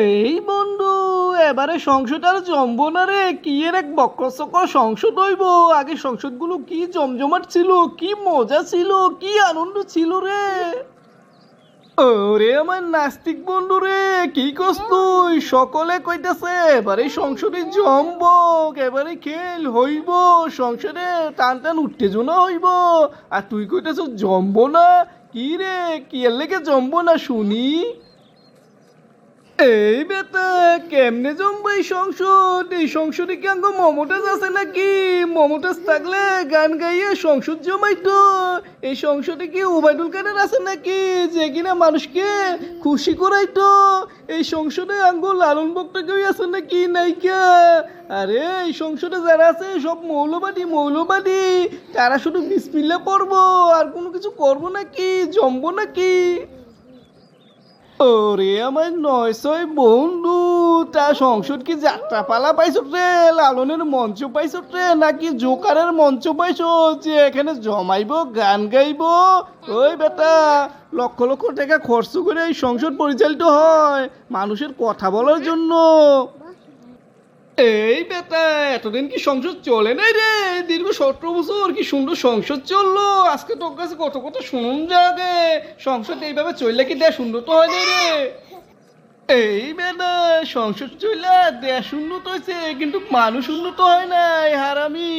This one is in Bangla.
এই বন্ধু, এবারে সংসদ আর জমবো না রে। কি এর এক বক্রচক্র সংসদ হইব। আগে সংসদগুলো কি জমজমাট ছিল, কি মজা ছিল, কি আনন্দ ছিল রে। ওরে আমার নাস্তিক বন্ধু রে, কি করছ তুই? সকলে কইতাছে এবারে সংসদে জমবক, এবারে খেল হইব, সংসদে টান টান উত্তেজনা হইব। আর তুই কইতাছ জমবো না। কি রে, কি এর লেগে জমবো না শুনি? এই বেটা, কেমনে জমবো এই সংসদ? এই সংসদে কি আঙ্গ মমতাজ আছে নাকি? মমতাজ থাকলে গান গাইয়ে সংসদ জমাইতো। এই সংসদে কি ওবায়দুল কাদের আছে নাকি, যে কিনা মানুষকে খুশি করাইতো? এই সংসদে আঙ্গ লালন বক্তাকেও আছে নাকি? নাইকা। আরে এই সংসদে যারা আছে সব মৌলবাদী। তারা শুধু বিসমিল্লাহ পড়বো আর কোনো কিছু করবো নাকি, জমবো নাকি? ওরে আমার ৯০০ বন্ধু, তা সংসদ কি যাত্রাপালা পাইছ রে, লালনের মঞ্চ পাইছ রে, নাকি জোকারের মঞ্চ পাইছ যে এখানে জমাইব গান গাইব? ওই বেটা, লক্ষ লক্ষ টাকা খরচ করে এই সংসদ পরিচালিত হয় মানুষের কথা বলার জন্য। এই বেটা, এতদিন কি সংসদ চলে নাই রে? দীর্ঘ ১৭ বছর কি সুন্দর সংসদ চললো। আজকে তোর কাছে কত কত শুনুন যাবে। সংসদ এইভাবে চললে কি দেশ উন্নত হয় নাই রে? এই বেটা, সংসদ চললে দেশ উন্নত হয়েছে কিন্তু মানুষ উন্নত হয় নাই, হারামি।